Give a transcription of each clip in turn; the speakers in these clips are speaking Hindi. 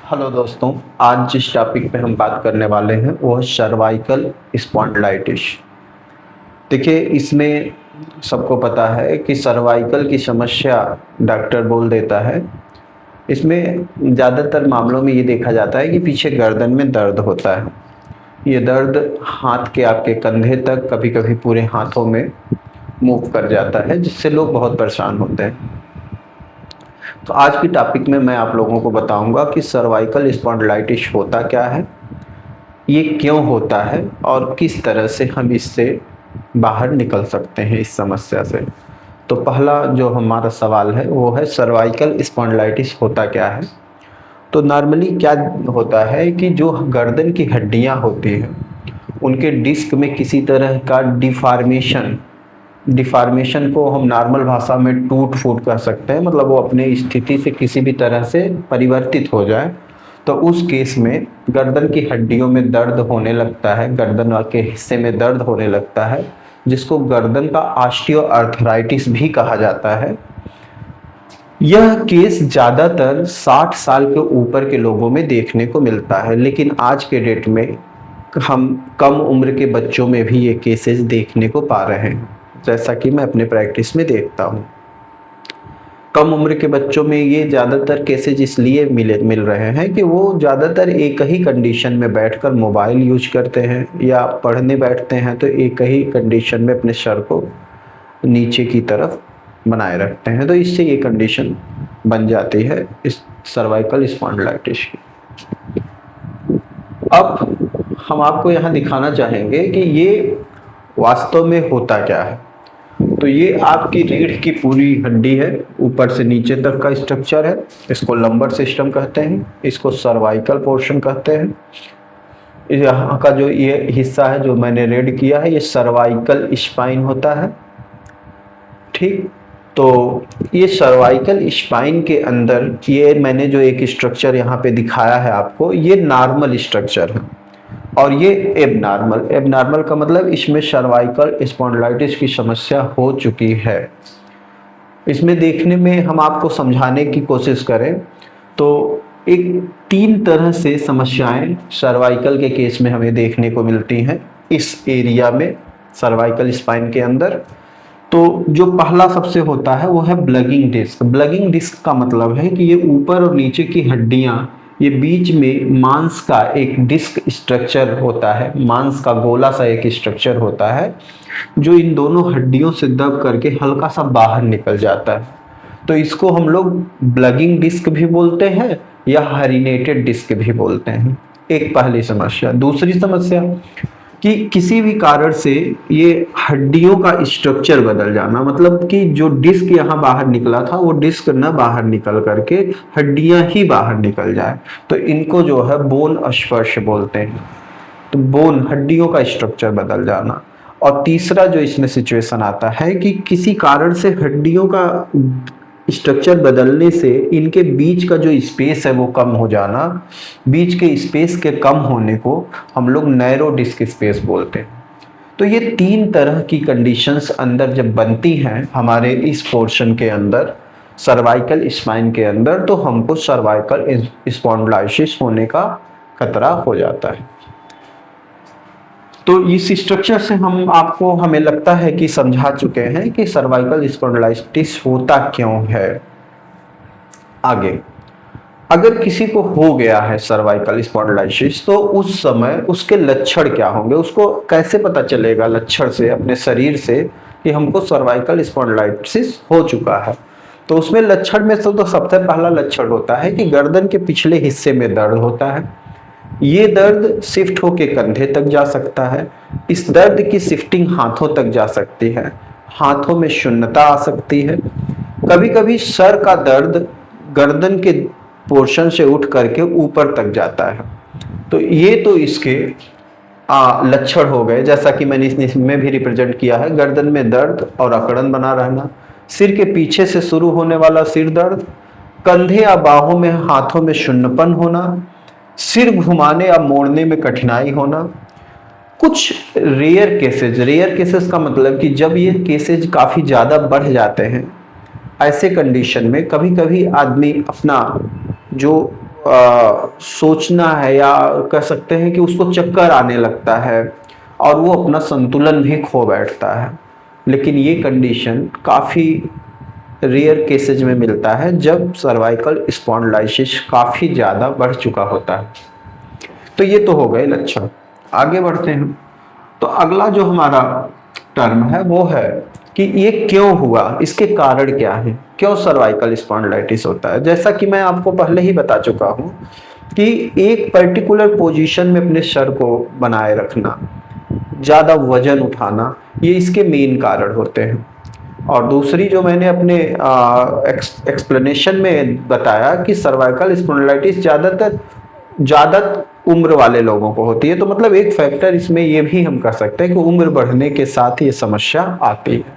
हेलो दोस्तों, आज जिस टॉपिक पे हम बात करने वाले हैं वो है सर्वाइकल स्पॉन्डिलाइटिस। देखिए, इसमें सबको पता है कि सर्वाइकल की समस्या डॉक्टर बोल देता है। इसमें ज़्यादातर मामलों में ये देखा जाता है कि पीछे गर्दन में दर्द होता है। ये दर्द हाथ के आपके कंधे तक, कभी कभी पूरे हाथों में मूव कर जाता है, जिससे लोग बहुत परेशान होते हैं। तो आज की टॉपिक में मैं आप लोगों को बताऊंगा कि सर्वाइकल स्पॉन्डिलाइटिस होता क्या है, ये क्यों होता है और किस तरह से हम इससे बाहर निकल सकते हैं इस समस्या से। तो पहला जो हमारा सवाल है वो है सर्वाइकल स्पॉन्डिलाइटिस होता क्या है। तो नॉर्मली क्या होता है कि जो गर्दन की हड्डियां होती हैं उनके डिस्क में किसी तरह का डिफॉर्मेशन को हम नॉर्मल भाषा में टूट फूट कह सकते हैं, मतलब वो अपने स्थिति से किसी भी तरह से परिवर्तित हो जाए। तो उस केस में गर्दन की हड्डियों में दर्द होने लगता है, गर्दन के हिस्से में दर्द होने लगता है, जिसको गर्दन का ऑस्टियोआर्थराइटिस भी कहा जाता है। यह केस ज़्यादातर 60 साल के ऊपर के लोगों में देखने को मिलता है, लेकिन आज के डेट में हम कम उम्र के बच्चों में भी ये केसेस देखने को पा रहे हैं, जैसा कि मैं अपने प्रैक्टिस में देखता हूँ। कम उम्र के बच्चों में ये ज़्यादातर केसेज इसलिए मिल रहे हैं कि वो ज़्यादातर एक ही कंडीशन में बैठकर मोबाइल यूज करते हैं या पढ़ने बैठते हैं, तो एक ही कंडीशन में अपने सर को नीचे की तरफ बनाए रखते हैं, तो इससे ये कंडीशन बन जाती है इस सर्वाइकल स्पॉन्डिलाइटिस की। अब हम आपको यहाँ दिखाना चाहेंगे कि ये वास्तव में होता क्या है। तो ये आपकी रीढ़ की पूरी हड्डी है, ऊपर से नीचे तक का स्ट्रक्चर है। इसको लंबर सिस्टम कहते हैं, इसको सर्वाइकल पोर्शन कहते हैं। यहाँ का जो ये हिस्सा है जो मैंने रेड किया है, ये सर्वाइकल स्पाइन होता है। ठीक, तो ये सर्वाइकल स्पाइन के अंदर ये मैंने जो एक स्ट्रक्चर यहाँ पे दिखाया है आपको, ये नॉर्मल स्ट्रक्चर है और ये एबनॉर्मल का मतलब इसमें सर्वाइकल स्पॉन्डिलाइटिस की समस्या हो चुकी है। इसमें देखने में हम आपको समझाने की कोशिश करें तो एक 3 तरह से समस्याएं सर्वाइकल के केस में हमें देखने को मिलती हैं इस एरिया में, सर्वाइकल स्पाइन के अंदर। तो जो पहला सबसे होता है वो है ब्लगिंग डिस्क। ब्लगिंग डिस्क का मतलब है कि ये ऊपर और नीचे की हड्डियां, ये बीच में मांस का एक डिस्क स्ट्रक्चर होता है, मांस का गोला सा एक स्ट्रक्चर होता है जो इन दोनों हड्डियों से दब करके हल्का सा बाहर निकल जाता है। तो इसको हम लोग ब्लगिंग डिस्क भी बोलते हैं या हरिनेटेड डिस्क भी बोलते हैं। एक पहली समस्या। दूसरी समस्या कि किसी भी कारण से ये हड्डियों का स्ट्रक्चर बदल जाना, मतलब कि जो डिस्क यहाँ बाहर निकला था वो डिस्क ना बाहर निकल करके हड्डियां ही बाहर निकल जाए, तो इनको जो है बोन स्पर्श बोलते हैं। तो बोन, हड्डियों का स्ट्रक्चर बदल जाना। और तीसरा जो इसमें सिचुएशन आता है कि किसी कारण से हड्डियों का स्ट्रक्चर बदलने से इनके बीच का जो स्पेस है वो कम हो जाना। बीच के स्पेस के कम होने को हम लोग नैरो डिस्क स्पेस बोलते हैं। तो ये 3 तरह की कंडीशंस अंदर जब बनती हैं हमारे इस पोर्शन के अंदर, सर्वाइकल स्पाइन के अंदर, तो हमको सर्वाइकल स्पॉन्डिलाइटिस होने का खतरा हो जाता है। तो इस स्ट्रक्चर से हमें लगता है कि समझा चुके हैं कि सर्वाइकल स्पॉन्डिलाइटिस होता क्यों है। आगे, अगर किसी को हो गया है सर्वाइकल स्पॉन्डिलाइटिस तो उस समय उसके लक्षण क्या होंगे, उसको कैसे पता चलेगा लक्षण से, अपने शरीर से, कि हमको सर्वाइकल स्पॉन्डिलाइटिस हो चुका है। तो उसमें लक्षण में से तो सबसे पहला लक्षण होता है कि गर्दन के पिछले हिस्से में दर्द होता है। ये दर्द शिफ्ट होके कंधे तक जा सकता है। इस दर्द की शिफ्टिंग हाथों तक जा सकती है, हाथों में शून्यता आ सकती है। कभी कभी सर का दर्द गर्दन के पोर्शन से उठ करके ऊपर तक जाता है। तो ये तो इसके लक्षण हो गए, जैसा कि मैंने इसमें भी रिप्रेजेंट किया है। गर्दन में दर्द और अकड़न बना रहना, सिर के पीछे से शुरू होने वाला सिर दर्द, कंधे या बाहों में, हाथों में शून्यपन होना, सिर घुमाने या मोड़ने में कठिनाई होना। कुछ रेयर केसेस का मतलब कि जब ये केसेज काफ़ी ज़्यादा बढ़ जाते हैं, ऐसे कंडीशन में कभी कभी आदमी अपना जो सोचना है या कह सकते हैं कि उसको चक्कर आने लगता है और वो अपना संतुलन भी खो बैठता है। लेकिन ये कंडीशन काफ़ी रेयर केसेज में मिलता है जब सर्वाइकल स्पॉन्डिलाइसिस काफ़ी ज़्यादा बढ़ चुका होता है। तो ये तो हो गए लक्षण। आगे बढ़ते हैं। तो अगला जो हमारा टर्म है वो है कि ये क्यों हुआ, इसके कारण क्या है, क्यों सर्वाइकल स्पॉन्डिलाइटिस होता है। जैसा कि मैं आपको पहले ही बता चुका हूँ कि एक पर्टिकुलर पोजीशन में अपने सर को बनाए रखना, ज़्यादा वजन उठाना, ये इसके मेन कारण होते हैं। और दूसरी जो मैंने अपने एक्सप्लेनेशन में बताया कि सर्वाइकल स्पॉन्डिलाइटिस ज़्यादा उम्र वाले लोगों को होती है। तो मतलब एक फैक्टर इसमें ये भी हम कह सकते हैं कि उम्र बढ़ने के साथ ये समस्या आती है।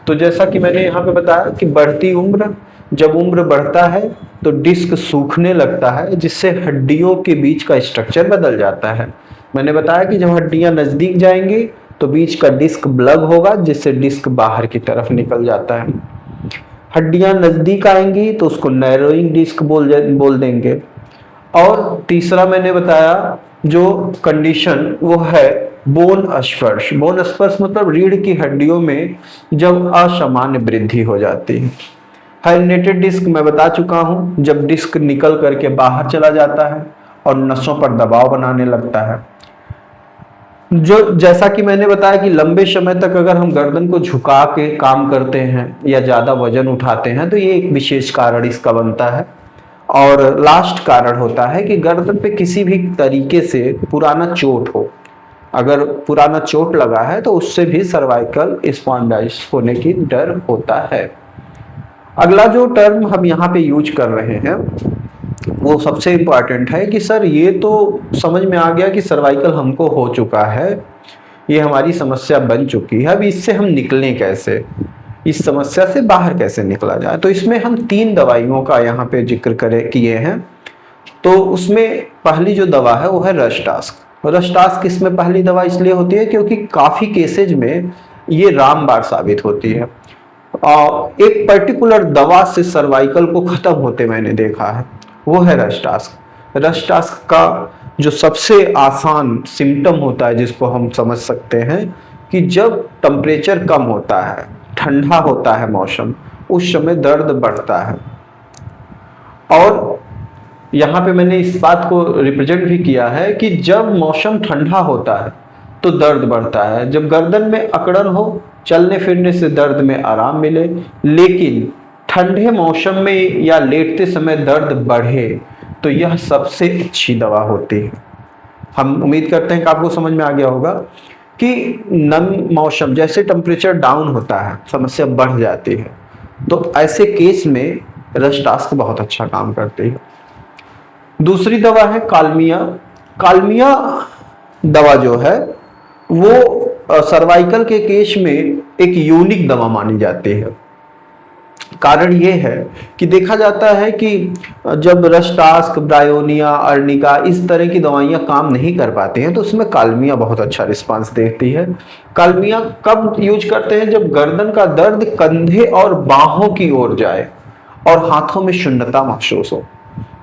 तो जैसा कि मैंने यहाँ पे बताया कि बढ़ती उम्र, जब उम्र बढ़ता है तो डिस्क सूखने लगता है, जिससे हड्डियों के बीच का स्ट्रक्चर बदल जाता है। मैंने बताया कि जब हड्डियां नजदीक जाएंगी तो बीच का डिस्क ब्लग होगा, जिससे डिस्क बाहर की तरफ निकल जाता है। हड्डियां नजदीक आएंगी तो उसको नैरोइंग डिस्क बोल देंगे। और तीसरा मैंने बताया जो कंडीशन वो है बोन स्पर्श। बोन स्पर्श मतलब रीढ़ की हड्डियों में जब असामान्य वृद्धि हो जाती है। हाइड्रेटेड डिस्क मैं बता चुका हूं, जब डिस्क निकल करके बाहर चला जाता है और नसों पर दबाव बनाने लगता है। जो जैसा कि मैंने बताया कि लंबे समय तक अगर हम गर्दन को झुका के काम करते हैं या ज्यादा वजन उठाते हैं तो ये एक विशेष कारण इसका बनता है। और लास्ट कारण होता है कि गर्दन पे किसी भी तरीके से पुराना चोट हो। अगर पुराना चोट लगा है तो उससे भी सर्वाइकल स्पॉन्डिलाइटिस होने की डर होता है। अगला जो टर्म हम यहाँ पे यूज कर रहे हैं वो सबसे इम्पॉर्टेंट है कि सर ये तो समझ में आ गया कि सर्वाइकल हमको हो चुका है, ये हमारी समस्या बन चुकी है, अब इससे हम निकलें कैसे, इस समस्या से बाहर कैसे निकला जाए। तो इसमें हम 3 दवाइयों का यहाँ पे जिक्र किए हैं। तो उसमें पहली जो दवा है वो है रस्टास्क। रस्टास्क इसमें पहली दवा इसलिए होती है क्योंकि काफ़ी केसेज में ये रामबाण साबित होती है। एक पर्टिकुलर दवा से सर्वाइकल को खत्म होते मैंने देखा है, वो है रस्टास्क। रस्टास्क का जो सबसे आसान सिम्टम होता है जिसको हम समझ सकते हैं कि जब टेम्परेचर कम होता है, ठंडा होता है मौसम, उस समय दर्द बढ़ता है। और यहाँ पे मैंने इस बात को रिप्रेजेंट भी किया है कि जब मौसम ठंडा होता है तो दर्द बढ़ता है। जब गर्दन में अकड़न हो, चलने फिरने से दर्द में आराम मिले, लेकिन ठंडे मौसम में या लेटते समय दर्द बढ़े तो यह सबसे अच्छी दवा होती है। हम उम्मीद करते हैं कि आपको समझ में आ गया होगा कि नम मौसम जैसे टेम्परेचर डाउन होता है समस्या बढ़ जाती है, तो ऐसे केस में रस्टास्क बहुत अच्छा काम करती है। दूसरी दवा है कालमिया। कालमिया दवा जो है वो सर्वाइकल के केस में एक यूनिक दवा मानी जाती है। कारण ये है कि देखा जाता है कि जब रस्टास्क, ब्रायोनिया, अर्निका इस तरह की दवाइयाँ काम नहीं कर पाती हैं तो उसमें कालमिया बहुत अच्छा रिस्पांस देती है। कालमिया कब यूज करते हैं? जब गर्दन का दर्द कंधे और बाहों की ओर जाए और हाथों में शून्यता महसूस हो।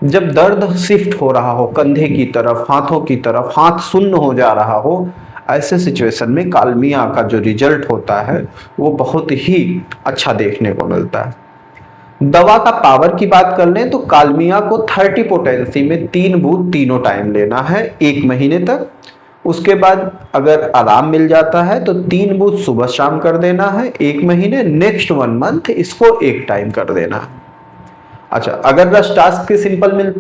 जब दर्द शिफ्ट हो रहा हो कंधे की तरफ, हाथों की तरफ, हाथ शून्य हो जा रहा हो, ऐसे सिचुएशन में कालमिया का जो रिजल्ट होता है वो बहुत ही अच्छा देखने को मिलता है। दवा का पावर की बात कर लें तो कालमिया को 30 पोटेंसी में 3 बूंद तीनों टाइम लेना है 1 महीने तक। उसके बाद अगर आराम मिल जाता है तो 3 बूंद सुबह शाम कर देना है 1 महीने। नेक्स्ट 1 मंथ इसको 1 टाइम कर देना है। अच्छा, अगर रस्टास्क के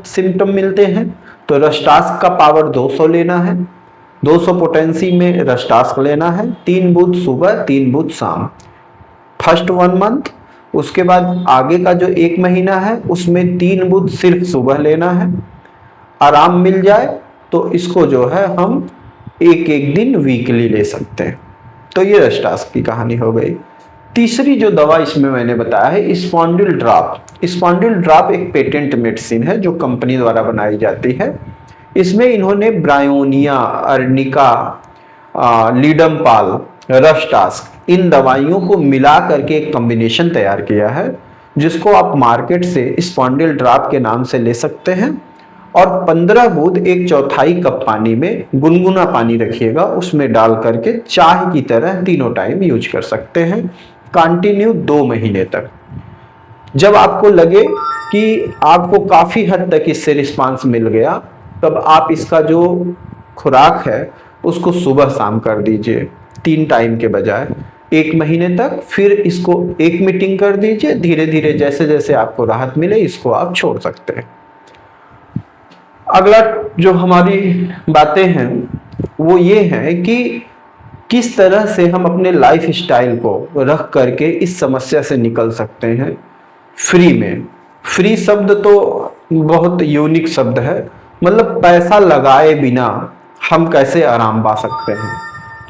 सिम्टम मिलते हैं तो रस्टास्क का पावर 200 लेना है, 200 पोटेंसी में रस्टास्क लेना है, 3 बूंद सुबह 3 बूंद शाम, फर्स्ट 1 मंथ। उसके बाद आगे का जो 1 महीना है उसमें 3 बूंद सिर्फ सुबह लेना है। आराम मिल जाए तो इसको जो है हम एक दिन वीकली ले सकते हैं। तो ये रस्टास्क की कहानी हो गई। तीसरी जो दवा इसमें मैंने बताया है स्पॉन्डिल ड्रॉप। स्पॉन्डिल ड्रॉप एक पेटेंट मेडिसिन है जो कंपनी द्वारा बनाई जाती है। इसमें इन्होंने ब्रायोनिया, अर्निका, लीडमपाल, रस्टास्क इन दवाइयों को मिला करके एक कॉम्बिनेशन तैयार किया है जिसको आप मार्केट से स्पॉन्डिल ड्रॉप के नाम से ले सकते हैं। और 15 बूंद 1/4 कप पानी में, गुनगुना पानी रखिएगा, उसमें डाल करके चाय की तरह तीनों टाइम यूज कर सकते हैं, कंटिन्यू 2 महीने तक। जब आपको लगे कि आपको काफी हद तक इससे रिस्पांस मिल गया, तब आप इसका जो खुराक है उसको सुबह शाम कर दीजिए 3 टाइम के बजाय 1 महीने तक। फिर इसको 1 मीटिंग कर दीजिए, धीरे धीरे जैसे जैसे आपको राहत मिले इसको आप छोड़ सकते हैं। अगला जो हमारी बातें हैं वो ये है कि किस तरह से हम अपने लाइफ स्टाइल को रख करके इस समस्या से निकल सकते हैं फ्री में। फ्री शब्द तो बहुत यूनिक शब्द है, मतलब पैसा लगाए बिना हम कैसे आराम पा सकते हैं।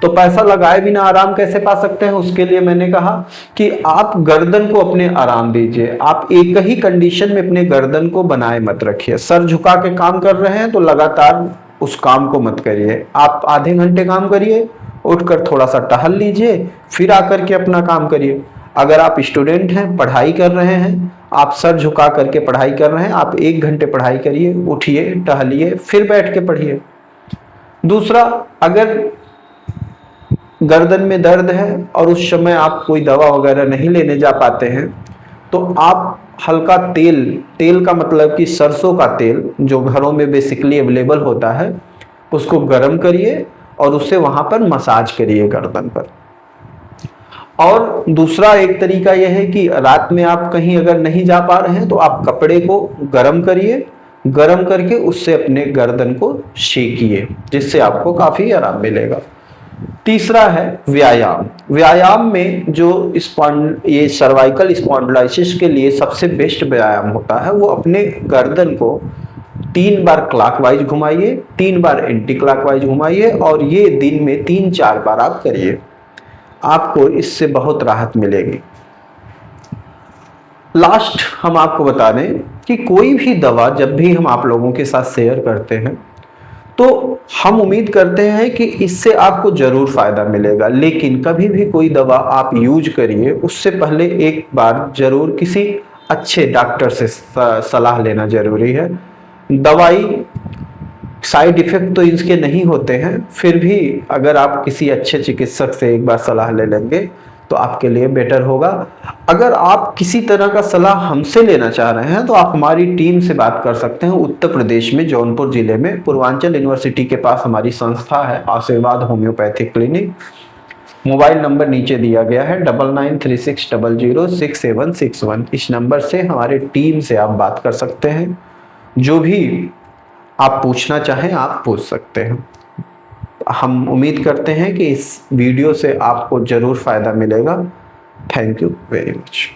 तो पैसा लगाए बिना आराम कैसे पा सकते हैं, उसके लिए मैंने कहा कि आप गर्दन को अपने आराम दीजिए। आप एक ही कंडीशन में अपने गर्दन को बनाए मत रखिए। सर झुका के काम कर रहे हैं तो लगातार उस काम को मत करिए। आप आधे घंटे काम करिए, उठकर थोड़ा सा टहल लीजिए, फिर आकर के अपना काम करिए। अगर आप स्टूडेंट हैं, पढ़ाई कर रहे हैं, आप सर झुका करके पढ़ाई कर रहे हैं, आप 1 घंटे पढ़ाई करिए, उठिए, टहलिए, फिर बैठ के पढ़िए। दूसरा, अगर गर्दन में दर्द है और उस समय आप कोई दवा वगैरह नहीं लेने जा पाते हैं, तो आप हल्का तेल का मतलब कि सरसों का तेल जो घरों में बेसिकली अवेलेबल होता है, उसको गर्म करिए और उससे वहां पर मसाज करिए गर्दन पर। और दूसरा एक तरीका यह है कि रात में आप कहीं अगर नहीं जा पा रहे हैं तो आप कपड़े को गर्म करिए, गर्म करके उससे अपने गर्दन को सेकिए, जिससे आपको काफी आराम मिलेगा। तीसरा है व्यायाम। व्यायाम में जो ये सर्वाइकल स्पॉन्डिलाइसिस के लिए सबसे बेस्ट व्यायाम होता है, वो अपने गर्दन को 3 बार क्लॉकवाइज घुमाइए, 3 बार एंटी क्लॉकवाइज घुमाइए, और ये दिन में 3-4 बार आप करिए। आपको इससे बहुत राहत मिलेगी। लास्ट हम आपको बता दें कि कोई भी दवा जब भी हम आप लोगों के साथ शेयर करते हैं तो हम उम्मीद करते हैं कि इससे आपको जरूर फायदा मिलेगा, लेकिन कभी भी कोई दवा आप यूज करिए उससे पहले एक बार जरूर किसी अच्छे डॉक्टर से सलाह लेना जरूरी है। दवाई साइड इफेक्ट तो इसके नहीं होते हैं, फिर भी अगर आप किसी अच्छे चिकित्सक से एक बार सलाह ले लेंगे तो आपके लिए बेटर होगा। अगर आप किसी तरह का सलाह हमसे लेना चाह रहे हैं तो आप हमारी टीम से बात कर सकते हैं। उत्तर प्रदेश में जौनपुर जिले में पूर्वांचल यूनिवर्सिटी के पास हमारी संस्था है आशीर्वाद होम्योपैथिक क्लिनिक। मोबाइल नंबर नीचे दिया गया है 9936006761। इस नंबर से हमारे टीम से आप बात कर सकते हैं, जो भी आप पूछना चाहें आप पूछ सकते हैं। हम उम्मीद करते हैं कि इस वीडियो से आपको जरूर फायदा मिलेगा। Thank you very much.